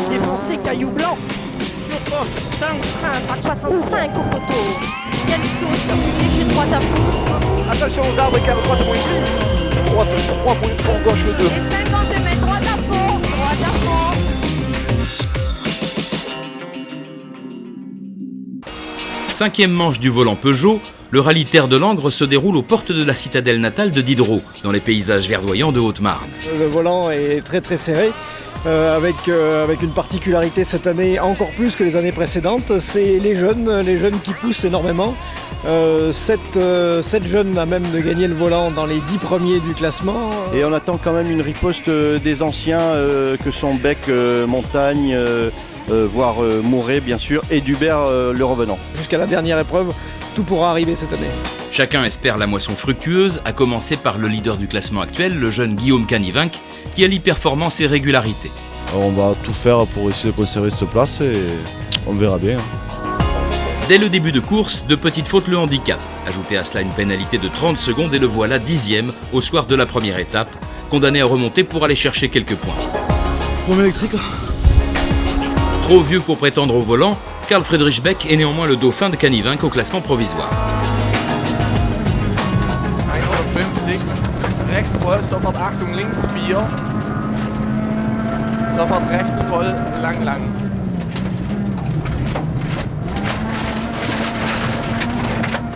Défoncé caillou blanc. Sur gauche 5 freins, pas de 65 au poteau. Ciel saute, léger droite à fond. Attention aux arbres, calme droite moins 3 pour gauche 2. Et 50 mètres, droite à fond, droite à fond. Cinquième manche du volant Peugeot, le rallye Terre de Langres se déroule aux portes de la citadelle natale de Diderot, dans les paysages verdoyants de Haute-Marne. Le volant est très très serré, avec une particularité cette année encore plus que les années précédentes, c'est les jeunes qui poussent énormément. 7 jeunes à même de gagner le volant dans les 10 premiers du classement. Et on attend quand même une riposte des anciens que sont Bec, Montagne, voire Mouret bien sûr, et Dubert le revenant. Jusqu'à la dernière épreuve, tout pourra arriver cette année. Chacun espère la moisson fructueuse, à commencer par le leader du classement actuel, le jeune Guillaume Canivinck, qui allie performance et régularité. On va tout faire pour essayer de conserver cette place et on verra bien. Dès le début de course, de petites fautes le handicap. Ajoutez à cela une pénalité de 30 secondes et le voilà 10e au soir de la première étape, condamné à remonter pour aller chercher quelques points. Premier électrique. Trop vieux pour prétendre au volant, Karl Friedrich Beck est néanmoins le dauphin de Canivinck au classement provisoire. 150, rechts voll, sofort Achtung, links 4. Sofort rechts voll, lang.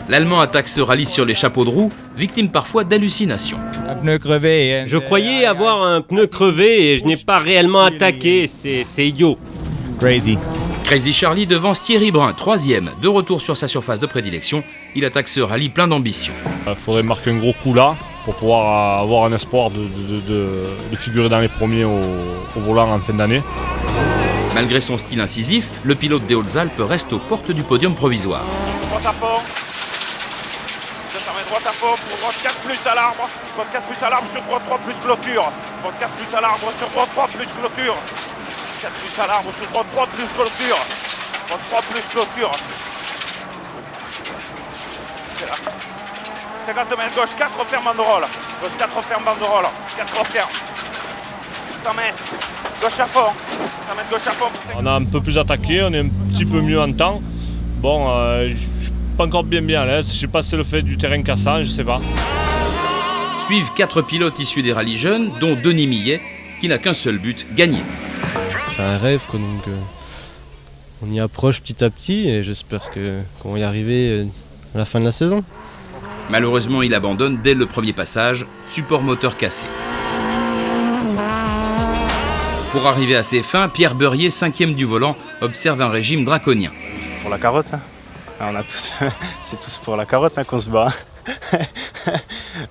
L'Allemand attaque ce rallye sur les chapeaux de roue, victime parfois d'hallucinations. Un pneu crevé. Je croyais avoir un pneu crevé et je n'ai pas réellement attaqué, c'est idiot. Crazy Charlie devance Thierry Brun, 3e, de retour sur sa surface de prédilection. Il attaque ce rallye plein d'ambition. Il faudrait marquer un gros coup là pour pouvoir avoir un espoir de figurer dans les premiers au volant en fin d'année. Malgré son style incisif, le pilote des Hautes-Alpes reste aux portes du podium provisoire. Droite à fond. Ça met droite à fond pour droite 4 plus à l'arbre. Droite 4 plus à l'arbre sur droite 3 plus clôture. Droite 4 plus à l'arbre sur droite 3 plus clôture. 4 plus à l'arbre sur droite 3 plus clôture. Droite 3 plus clôture. C'est là. 50 mètres gauche 4 referme banderole. Gauche 4 referme banderole. 4 referme. 100 mètres. Gauche à fond. 100 mètres gauche à fond. On a un peu plus attaqué, on est un petit peu mieux en temps. Bon, je suis pas encore bien à l'aise, je sais pas si c'est le fait du terrain cassant, je sais pas. Suivent 4 pilotes issus des rallyes jeunes, dont Denis Millet, qui n'a qu'un seul but, gagner. C'est un rêve, quoi, donc on y approche petit à petit et j'espère qu'on va y arriver à la fin de la saison. Malheureusement, il abandonne dès le premier passage, support moteur cassé. Pour arriver à ses fins, Pierre Beurier, 5e du volant, observe un régime draconien. C'est pour la carotte, hein. C'est tous pour la carotte, hein, qu'on se bat.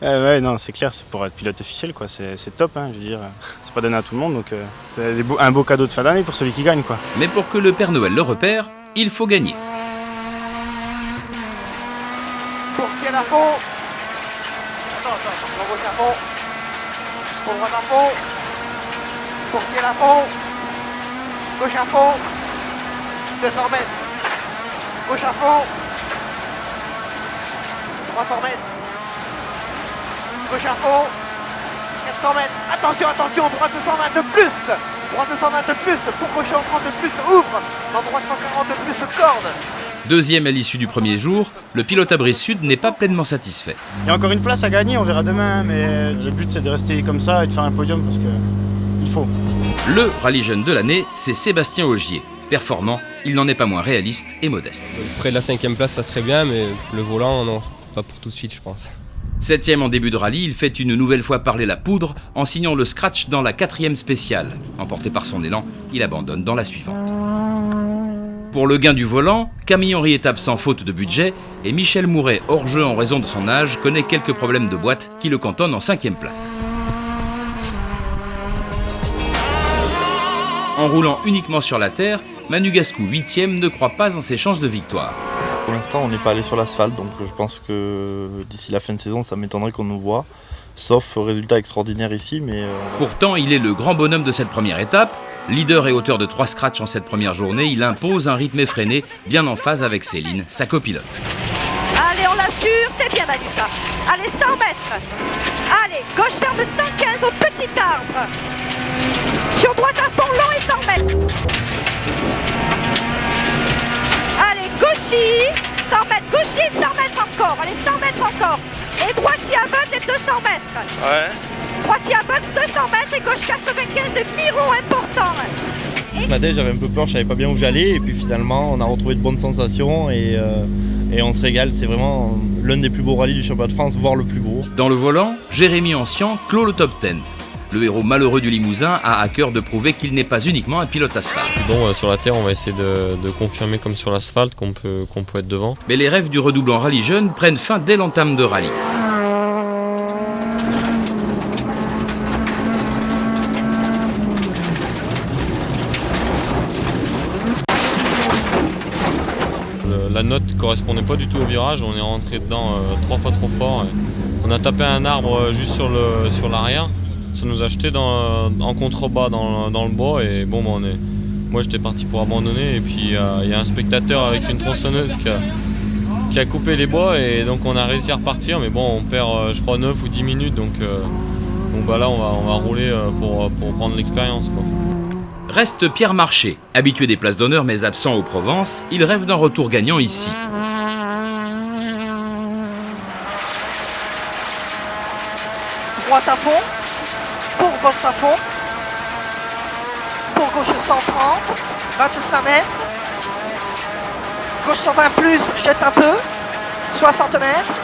Ouais, non, c'est clair, c'est pour être pilote officiel, quoi. C'est top, hein, je veux dire. C'est pas donné à tout le monde, donc c'est un beau cadeau de fin d'année pour celui qui gagne, quoi. Mais pour que le Père Noël le repère, il faut gagner. Pour quel à fond. Attends, gauche à fond. Pour droite à fond. Pour quel à fond. Gauche à fond. 200 mètres. Gauche à fond. 300 mètres. Gauche à fond. 400 mètres. Attention, droite 220 de plus. Droite 220 de plus. Pour gauche en 30 de plus. Ouvre. Dans droite 140 de plus. Corde. Deuxième à l'issue du premier jour, le pilote à brise sud n'est pas pleinement satisfait. Il y a encore une place à gagner, on verra demain, mais le but c'est de rester comme ça et de faire un podium parce que il faut. Le rallye jeune de l'année, c'est Sébastien Ogier. Performant, il n'en est pas moins réaliste et modeste. Près de la 5e place, ça serait bien, mais le volant, non, pas pour tout de suite, je pense. 7e en début de rallye, il fait une nouvelle fois parler la poudre en signant le scratch dans la 4e spéciale. Emporté par son élan, il abandonne dans la suivante. Pour le gain du volant, Camille Henry est absent faute de budget et Michel Mouret, hors jeu en raison de son âge, connaît quelques problèmes de boîte qui le cantonnent en 5e place. En roulant uniquement sur la terre, Manu Gascou, 8e, ne croit pas en ses chances de victoire. Pour l'instant, on n'est pas allé sur l'asphalte, donc je pense que d'ici la fin de saison, ça m'étonnerait qu'on nous voit. Sauf résultat extraordinaire ici, mais... Pourtant, il est le grand bonhomme de cette première étape. Leader et auteur de 3 scratchs en cette première journée, il impose un rythme effréné, bien en phase avec Céline, sa copilote. Allez, on l'assure, c'est bien Manu ça. Allez, 100 mètres. Allez, gauche ferme 115 au petit petit arbre. Sur droite à fond, long et 100 mètres. Allez, gauchis, 100 mètres, gauchis, 100 mètres encore. Allez, 100 mètres encore. Et droitier à botte et 200 mètres. Ouais. Droitier à botte, 200 mètres et gauche 95 de Miro, important. Ce matin j'avais un peu peur, je savais pas bien où j'allais et puis finalement on a retrouvé de bonnes sensations et on se régale. C'est vraiment l'un des plus beaux rallyes du championnat de France, voire le plus beau. Dans le volant, Jérémy Ancian clôt le top 10. Le héros malheureux du Limousin a à cœur de prouver qu'il n'est pas uniquement un pilote asphalte. Bon, sur la terre, on va essayer de confirmer comme sur l'asphalte qu'on peut être devant. Mais les rêves du redoublant rallye jeune prennent fin dès l'entame de rallye. La note correspondait pas du tout au virage, on est rentré dedans 3 fois trop fort. On a tapé un arbre juste sur l'arrière, ça nous a jeté en contrebas dans le bois et bon, moi j'étais parti pour abandonner et puis il y a un spectateur avec une tronçonneuse qui a coupé les bois et donc on a réussi à repartir, mais bon on perd je crois 9 ou 10 minutes donc là on va rouler pour prendre l'expérience, quoi. Reste Pierre Marché, habitué des places d'honneur mais absent aux Provences, il rêve d'un retour gagnant ici. Droite à fond, pour gauche à fond, pour gauche 130, 25 mètres, gauche 120 plus, jette un peu, 60 mètres,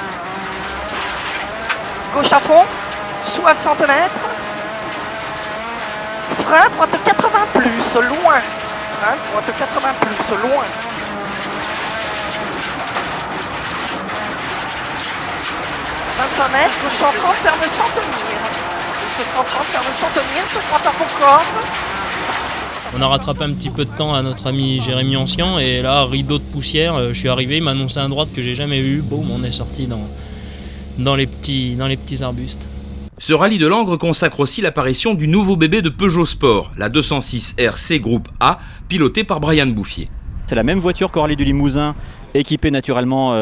gauche à fond, 60 mètres, frein, droite 80 plus, loin, frein, droite 80 plus, loin. Mètres, gauche 130, ferme sans tenir. Gauche 130, ferme sans tenir, ce droite à fond corps. On a rattrapé un petit peu de temps à notre ami Jérémy Ancian et là, rideau de poussière, je suis arrivé, il m'a annoncé un droite que j'ai jamais vu. Boum, on est sorti dans les petits arbustes. Ce rallye de Langres consacre aussi l'apparition du nouveau bébé de Peugeot Sport, la 206 RC Groupe A, pilotée par Brian Bouffier. C'est la même voiture qu'au rallye du Limousin, équipée naturellement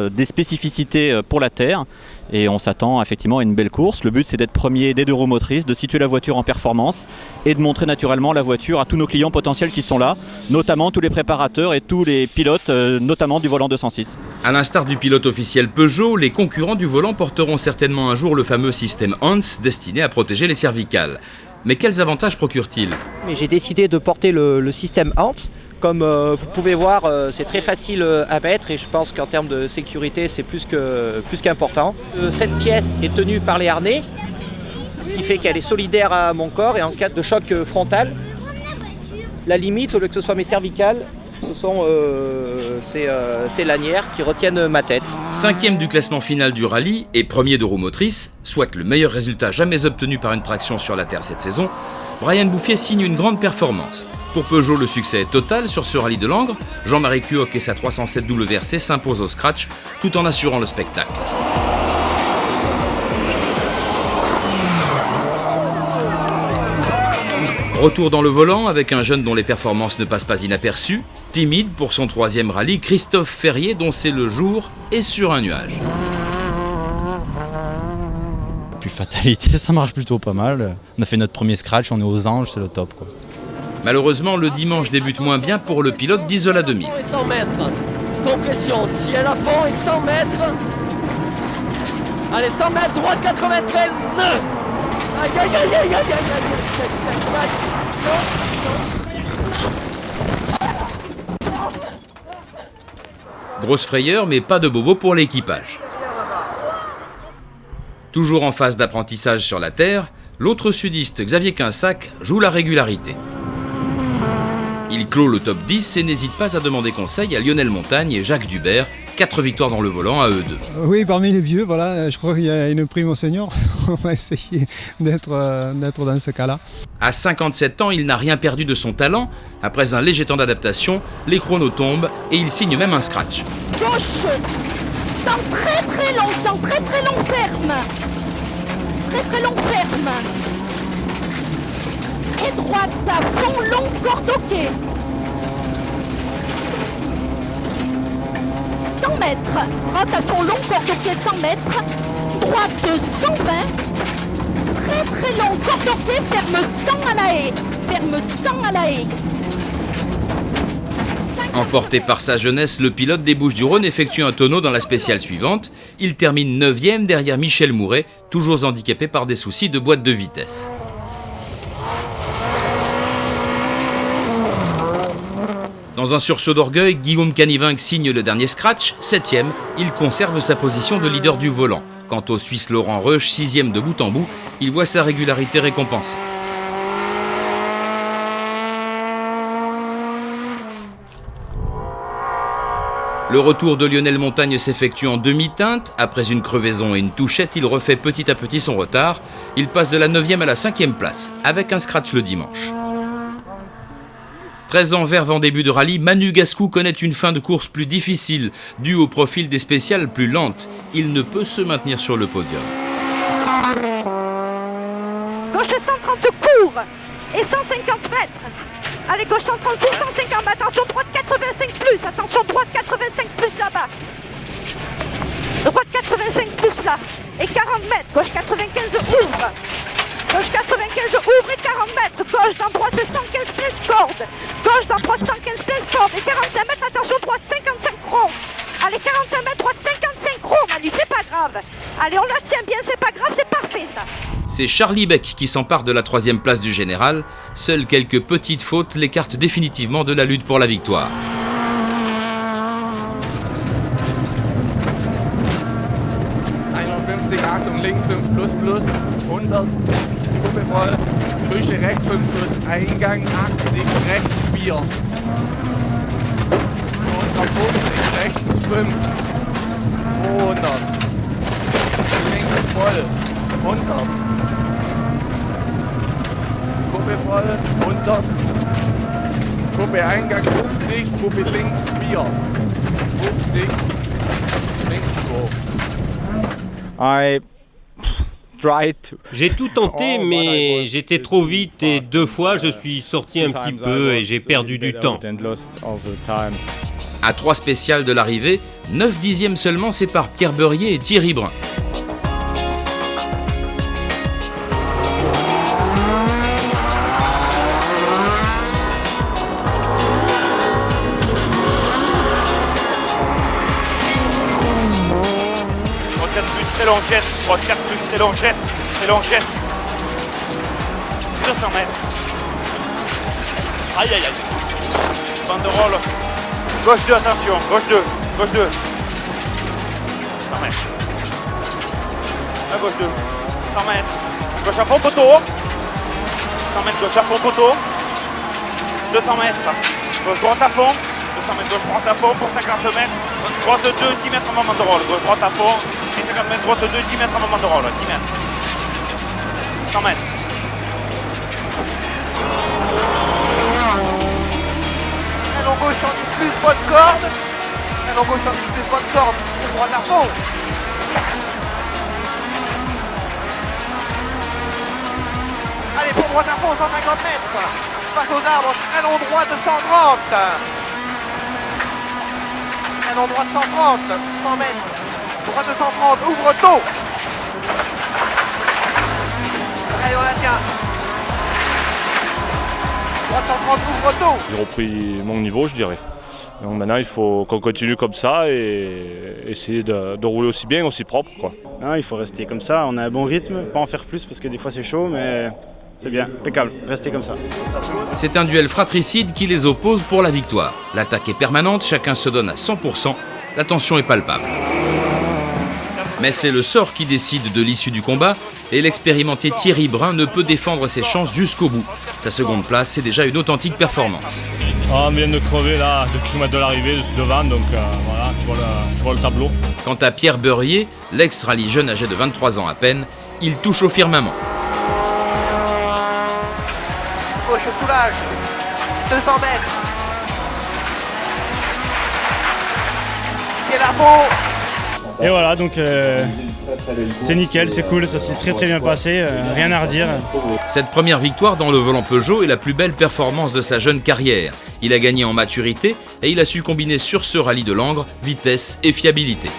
des spécificités pour la terre. Et on s'attend effectivement à une belle course. Le but c'est d'être premier des 2 roues motrices, de situer la voiture en performance et de montrer naturellement la voiture à tous nos clients potentiels qui sont là, notamment tous les préparateurs et tous les pilotes, notamment du volant 206. À l'instar du pilote officiel Peugeot, les concurrents du volant porteront certainement un jour le fameux système Hans destiné à protéger les cervicales. Mais quels avantages procure-t-il ? J'ai décidé de porter le système Hans. Comme vous pouvez voir, c'est très facile à mettre et je pense qu'en termes de sécurité, c'est plus qu'important. Cette pièce est tenue par les harnais, ce qui fait qu'elle est solidaire à mon corps et en cas de choc frontal, la limite, au lieu que ce soit mes cervicales, ce sont ces lanières qui retiennent ma tête. 5e du classement final du rallye et premier de roues motrices, soit le meilleur résultat jamais obtenu par une traction sur la terre cette saison, Brian Bouffier signe une grande performance. Pour Peugeot, le succès est total sur ce rallye de Langres. Jean-Marie Cuoc et sa 307 WRC s'imposent au scratch tout en assurant le spectacle. Retour dans le volant avec un jeune dont les performances ne passent pas inaperçues. Timide pour son 3e rallye, Christophe Ferrier dont c'est le jour est sur un nuage. Puis fatalité, ça marche plutôt pas mal. On a fait notre premier scratch, on est aux anges, c'est le top, quoi. Malheureusement, le dimanche débute moins bien pour le pilote d'Isola 2000. 100 mètres, compression, ciel à fond et 100 mètres. Allez, 100 mètres, droite 93. Aïe, aïe, aïe, aïe, aïe, aïe, aïe. Grosse frayeur, mais pas de bobo pour l'équipage. Toujours en phase d'apprentissage sur la terre, l'autre sudiste Xavier Quinsac joue la régularité. Il clôt le top 10 et n'hésite pas à demander conseil à Lionel Montagne et Jacques Dubert, 4 victoires dans le volant à eux deux. Oui, parmi les vieux, voilà, je crois qu'il y a une prime au senior. On va essayer d'être dans ce cas-là. À 57 ans, il n'a rien perdu de son talent. Après un léger temps d'adaptation, les chronos tombent et il signe même un scratch. Gauche, sans très long, ferme. Très long, ferme. Et droite à fond long, corde au quai. 100 mètres. Droite à fond long, corde au quai 100 mètres. Droite 120. très long, corde au pied, ferme 100 à la haie. Ferme 100 à la haie. Emporté par sa jeunesse, le pilote des Bouches-du-Rhône effectue un tonneau dans la spéciale suivante. Il termine 9e derrière Michel Mouret, toujours handicapé par des soucis de boîte de vitesse. Dans un sursaut d'orgueil, Guillaume Canivinck signe le dernier scratch, 7e. Il conserve sa position de leader du volant. Quant au Suisse Laurent Reusch, 6e de bout en bout, il voit sa régularité récompensée. Le retour de Lionel Montagne s'effectue en demi-teinte. Après une crevaison et une touchette, il refait petit à petit son retard. Il passe de la 9e à la 5e place, avec un scratch le dimanche. 13 ans verve en début de rallye, Manu Gascou connaît une fin de course plus difficile, due au profil des spéciales plus lentes. Il ne peut se maintenir sur le podium. Gauche 130 court et 150 mètres. Allez, gauche 130 court, 150 mètres. Attention, droite 85 plus. Attention, droite 85 plus là-bas. Droite 85 plus là. Et 40 mètres. Gauche 95 ouvre. Gauche 95 ouvre et 40 mètres. Gauche dans droite 115 plus corde. Gauche dans droite 115 plus corde. Et 45 mètres. Attention, droite 55 rond. Allez, 45 mètres, droite 55 rond, Manu, c'est pas grave. Allez, on la tient bien, c'est pas grave, c'est parfait ça. C'est Charlie Beck qui s'empare de la 3e place du général. Seules quelques petites fautes l'écartent définitivement de la lutte pour la victoire. Achtung, links 5 plus plus, 100, Kuppe voll, Frische rechts 5 plus, Eingang 80, rechts 4. 150, rechts 5, 200, links voll, 100, Kuppe voll, 100, Kuppe Eingang 50, Kuppe links 4, 50, links 2. J'ai tout tenté, mais j'étais trop vite et 2 fois je suis sorti un petit peu et j'ai perdu du temps. À 3 spéciales de l'arrivée, 9 dixièmes seulement séparent Pierre Beurier et Thierry Brun. Très longette, droite 4 plus, très longette, 200 mètres. Aïe aïe aïe. Banderole. Gauche 2, attention, gauche 2, gauche 2. 100 mètres. À gauche 2, 100 mètres. Gauche à fond poteau. 100 mètres, gauche à fond poteau. 200 mètres. Gauche droite à fond. 200 mètres, gauche droite à fond pour 50 mètres. Droite 2, 10 mètres en moment de rôle. Gauche droite à fond. 50 mètres, droite 2, 10 mètres en moment de rôle, 10 mètres. 100 mètres. Allons gauche en plus, bonne corde. Allons gauche en plus, bonne corde. Droite à fond. Allez, pour droite à fond, 150 mètres. Face aux arbres, allons droit de 130. Allons droit de 130, 100 mètres. Droite de 130, ouvre tôt. Allez, on la tient. Droite 130, ouvre tôt. J'ai repris mon niveau, je dirais. Donc maintenant, il faut qu'on continue comme ça et essayer de rouler aussi bien, aussi propre, quoi. Non, il faut rester comme ça, on a un bon rythme, pas en faire plus parce que des fois c'est chaud, mais c'est bien, impeccable, restez comme ça. C'est un duel fratricide qui les oppose pour la victoire. L'attaque est permanente, chacun se donne à 100%, la tension est palpable. Mais c'est le sort qui décide de l'issue du combat et l'expérimenté Thierry Brun ne peut défendre ses chances jusqu'au bout. Sa seconde place, c'est déjà une authentique performance. On vient de crever là, de kilomètres de l'arrivée devant, donc voilà, tu vois le tableau. Quant à Pierre Beurier, l'ex-rallye jeune âgé de 23 ans à peine, il touche au firmament. Gauche soulage, 200 mètres. C'est la peau. Et voilà, donc c'est nickel, c'est cool, ça s'est très bien passé, rien à redire. Cette première victoire dans le volant Peugeot est la plus belle performance de sa jeune carrière. Il a gagné en maturité et il a su combiner sur ce rallye de Langres vitesse et fiabilité.